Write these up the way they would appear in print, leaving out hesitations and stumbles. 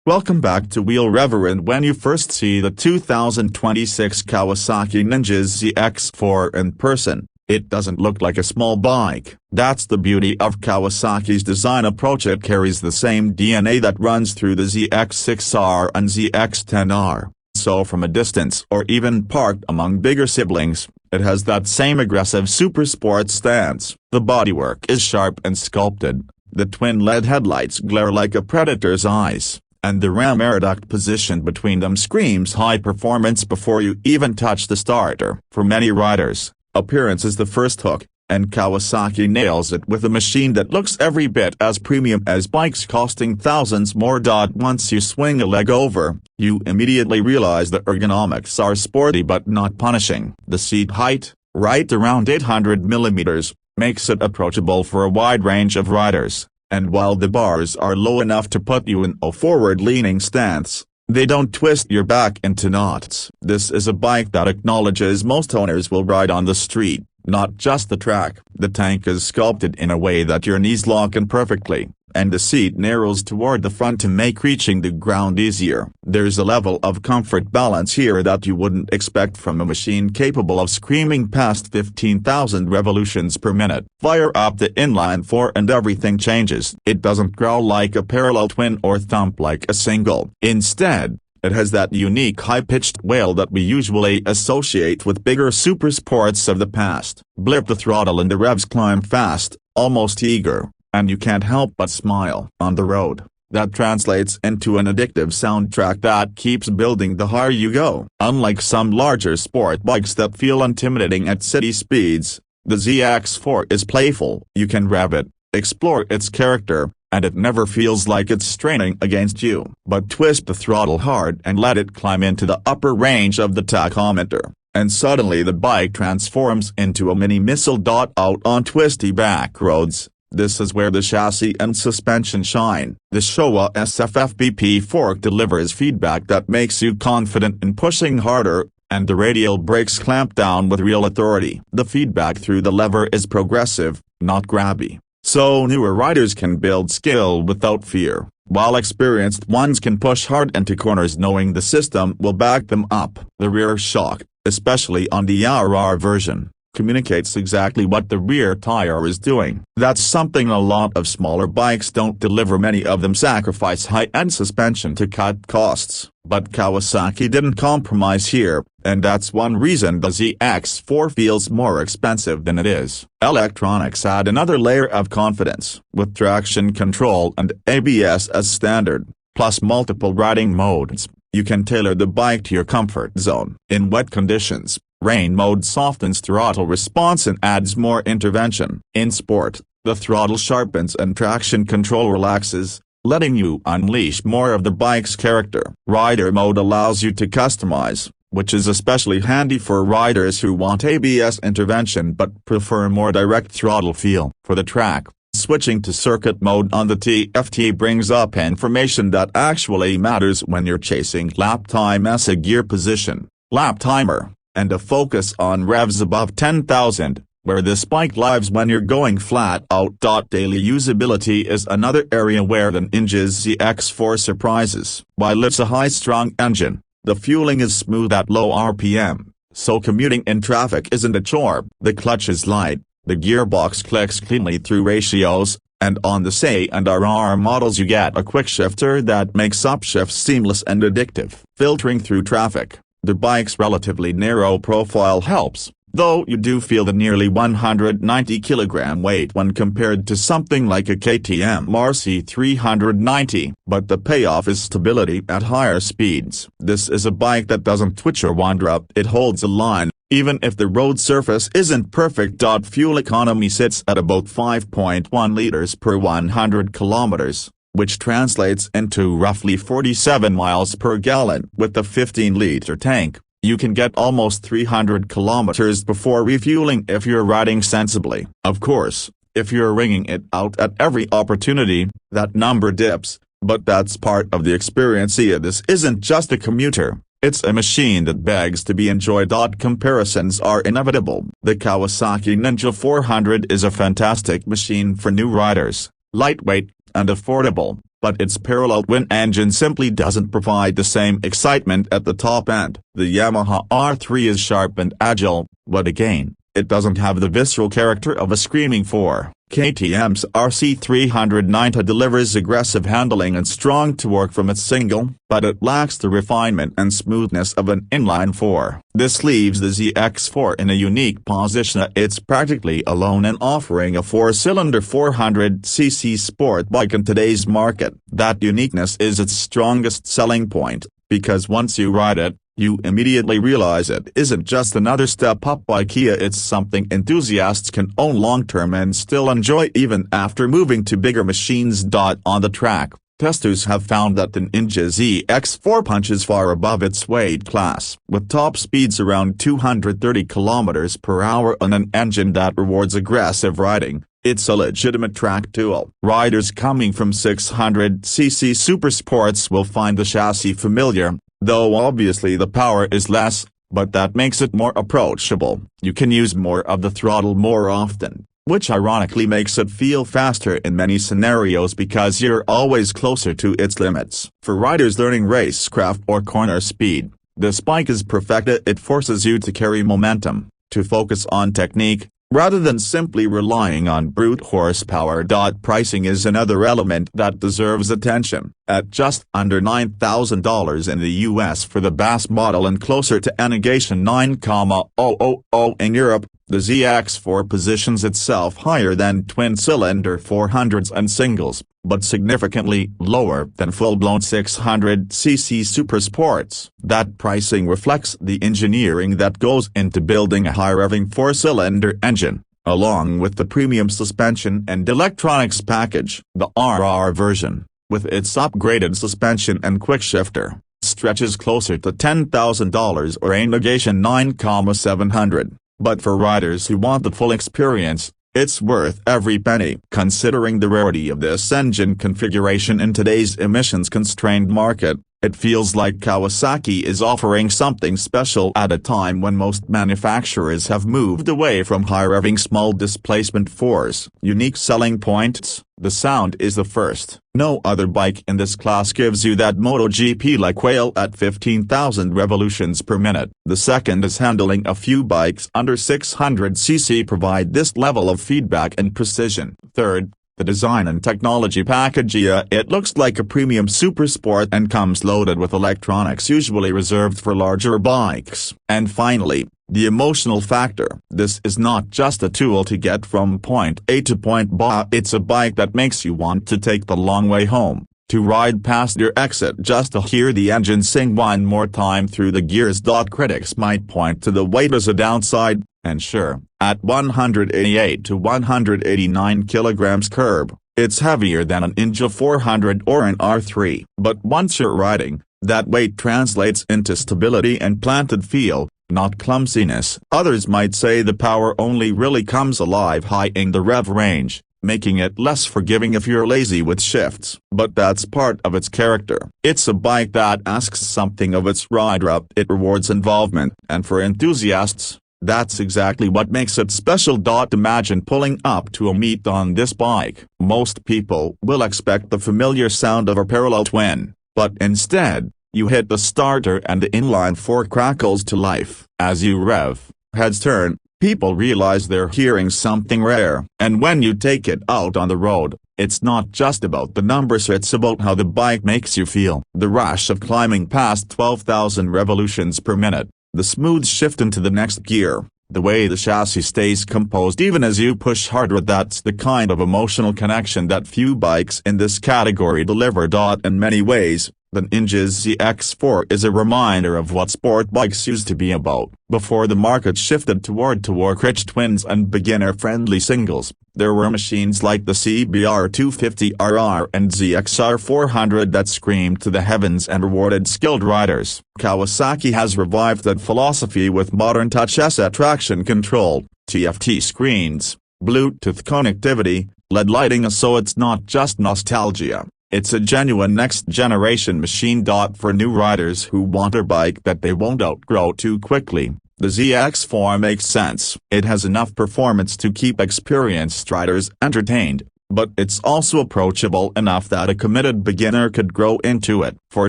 Welcome back to Wheel Rever, and when you first see the 2026 Kawasaki Ninja ZX-4 in person, it doesn't look like a small bike. That's the beauty of Kawasaki's design approach. It carries the same DNA that runs through the ZX-6R and ZX-10R. So from a distance or even parked among bigger siblings, it has that same aggressive Supersport stance. The bodywork is sharp and sculpted, the twin LED headlights glare like a predator's eyes, and the ram air duct positioned between them screams high performance before you even touch the starter. For many riders, appearance is the first hook, and Kawasaki nails it with a machine that looks every bit as premium as bikes costing thousands more. Once you swing a leg over, you immediately realize the ergonomics are sporty but not punishing. The seat height, right around 800 millimeters, makes it approachable for a wide range of riders, and while the bars are low enough to put you in a forward-leaning stance, they don't twist your back into knots. This is a bike that acknowledges most owners will ride on the street, not just the track. The tank is sculpted in a way that your knees lock in perfectly, and the seat narrows toward the front to make reaching the ground easier. There's a level of comfort balance here that you wouldn't expect from a machine capable of screaming past 15,000 revolutions per minute. Fire up the inline-four and everything changes. It doesn't growl like a parallel twin or thump like a single. Instead, it has that unique high-pitched wail that we usually associate with bigger supersports of the past. Blip the throttle and the revs climb fast, almost eager, and you can't help but smile. On the road, that translates into an addictive soundtrack that keeps building the higher you go. Unlike some larger sport bikes that feel intimidating at city speeds, the ZX-4 is playful. You can rev it, explore its character, and it never feels like it's straining against you. But twist the throttle hard and let it climb into the upper range of the tachometer, and suddenly the bike transforms into a mini missile. Out on twisty back roads, this is where the chassis and suspension shine. The Showa SFFBP fork delivers feedback that makes you confident in pushing harder, and the radial brakes clamp down with real authority. The feedback through the lever is progressive, not grabby, so newer riders can build skill without fear, while experienced ones can push hard into corners knowing the system will back them up. The rear shock, especially on the RR version, communicates exactly what the rear tire is doing. That's something a lot of smaller bikes don't deliver. Many of them sacrifice high-end suspension to cut costs, but Kawasaki didn't compromise here, and that's one reason the ZX-4 feels more expensive than it is. Electronics add another layer of confidence. With traction control and ABS as standard, plus multiple riding modes, you can tailor the bike to your comfort zone. In wet conditions, rain mode softens throttle response and adds more intervention. In sport, the throttle sharpens and traction control relaxes, letting you unleash more of the bike's character. Rider mode allows you to customize, which is especially handy for riders who want ABS intervention but prefer a more direct throttle feel. For the track, switching to circuit mode on the TFT brings up information that actually matters when you're chasing lap time as a gear position, lap timer, and a focus on revs above 10,000, where this bike lives when you're going flat out. Daily usability is another area where the Ninja ZX-4 surprises. While it's a high-strung engine, the fueling is smooth at low RPM, so commuting in traffic isn't a chore. The clutch is light, the gearbox clicks cleanly through ratios, and on the SE and RR models you get a quick shifter that makes upshifts seamless and addictive. Filtering through traffic, the bike's relatively narrow profile helps, though you do feel the nearly 190 kg weight when compared to something like a KTM RC 390. But the payoff is stability at higher speeds. This is a bike that doesn't twitch or wander up. It holds a line, even if the road surface isn't perfect. Fuel economy sits at about 5.1 liters per 100 kilometers, which translates into roughly 47 miles per gallon. With the 15-liter tank, you can get almost 300 kilometers before refueling if you're riding sensibly. Of course, if you're wringing it out at every opportunity, that number dips, but that's part of the experience. This isn't just a commuter, it's a machine that begs to be enjoyed. Comparisons are inevitable. The Kawasaki Ninja 400 is a fantastic machine for new riders, lightweight, and affordable, but its parallel twin engine simply doesn't provide the same excitement at the top end. The Yamaha R3 is sharp and agile, but again, it doesn't have the visceral character of a screaming 4. KTM's RC390 delivers aggressive handling and strong torque from its single, but it lacks the refinement and smoothness of an inline-4. This leaves the ZX-4 in a unique position. It's practically alone in offering a 4-cylinder 400cc sport bike in today's market. That uniqueness is its strongest selling point, because once you ride it, you immediately realize it isn't just another step up by Kia. It's something enthusiasts can own long-term and still enjoy even after moving to bigger machines. On the track, testers have found that the Ninja ZX-4 punches far above its weight class, with top speeds around 230 km per hour on an engine that rewards aggressive riding. It's a legitimate track tool. Riders coming from 600cc Supersports will find the chassis familiar, though obviously the power is less, but that makes it more approachable. You can use more of the throttle more often, which ironically makes it feel faster in many scenarios because you're always closer to its limits. For riders learning racecraft or corner speed, this bike is perfect. It forces you to carry momentum, to focus on technique, rather than simply relying on brute horsepower. Pricing is another element that deserves attention. At just under $9,000 in the US for the base model and closer to negation $9,000 in Europe, the ZX-4 positions itself higher than twin-cylinder 400s and singles, but significantly lower than full-blown 600cc Supersports. That pricing reflects the engineering that goes into building a high-revving 4-cylinder engine, along with the premium suspension and electronics package. The RR version, with its upgraded suspension and quick-shifter, stretches closer to $10,000 or a negation $9,700. But for riders who want the full experience, it's worth every penny. Considering the rarity of this engine configuration in today's emissions-constrained market, it feels like Kawasaki is offering something special at a time when most manufacturers have moved away from high-revving small-displacement 4s. Unique selling points: the sound is the first. No other bike in this class gives you that MotoGP-like wail at 15,000 revolutions per minute. The second is handling. A few bikes under 600cc provide this level of feedback and precision. Third, the design and technology package. It looks like a premium Supersport and comes loaded with electronics usually reserved for larger bikes. And finally, the emotional factor. This is not just a tool to get from point A to point B. It's a bike that makes you want to take the long way home, to ride past your exit just to hear the engine sing one more time through the gears. Critics might point to the weight as a downside, and sure, at 188 to 189 kilograms curb, it's heavier than an Ninja 400 or an R3. But once you're riding, that weight translates into stability and planted feel, not clumsiness. Others might say the power only really comes alive high in the rev range, making it less forgiving if you're lazy with shifts. But that's part of its character. It's a bike that asks something of its rider. It rewards involvement, and for enthusiasts, that's exactly what makes it special. Imagine pulling up to a meet on this bike. Most people will expect the familiar sound of a parallel twin, but instead, you hit the starter and the inline-4 crackles to life. As you rev, heads turn, people realize they're hearing something rare. And when you take it out on the road, it's not just about the numbers, it's about how the bike makes you feel. The rush of climbing past 12,000 revolutions per minute, the smooth shift into the next gear, the way the chassis stays composed even as you push harder. That's the kind of emotional connection that few bikes in this category deliver. In many ways, the Ninja ZX-4 is a reminder of what sport bikes used to be about. Before the market shifted toward rich twins and beginner-friendly singles, there were machines like the CBR 250RR and ZXR 400 that screamed to the heavens and rewarded skilled riders. Kawasaki has revived that philosophy with modern touchless traction control, TFT screens, Bluetooth connectivity, LED lighting. So it's not just nostalgia. It's a genuine next-generation machine. For new riders who want a bike that they won't outgrow too quickly, the ZX-4 makes sense. It has enough performance to keep experienced riders entertained, but it's also approachable enough that a committed beginner could grow into it. For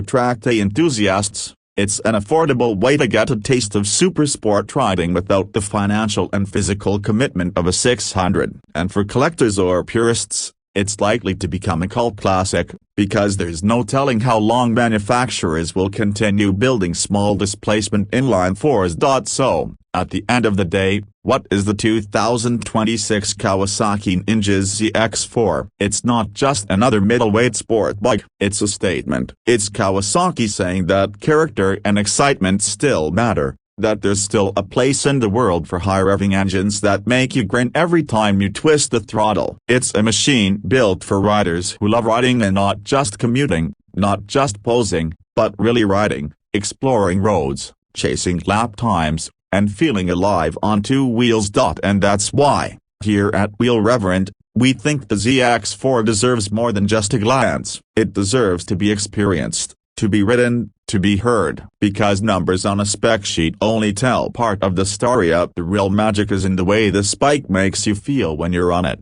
track day enthusiasts, it's an affordable way to get a taste of supersport riding without the financial and physical commitment of a 600. And for collectors or purists, it's likely to become a cult classic, because there's no telling how long manufacturers will continue building small-displacement inline-fours. So, at the end of the day, what is the 2026 Kawasaki Ninja ZX-4? It's not just another middleweight sport bike, it's a statement. It's Kawasaki saying that character and excitement still matter, that there's still a place in the world for high-revving engines that make you grin every time you twist the throttle. It's a machine built for riders who love riding and not just commuting, not just posing, but really riding, exploring roads, chasing lap times, and feeling alive on two wheels. And that's why, here at Wheel Reverend, we think the ZX-4 deserves more than just a glance. It deserves to be experienced, to be ridden, to be heard. Because numbers on a spec sheet only tell part of the story. The real magic is in the way this bike makes you feel when you're on it.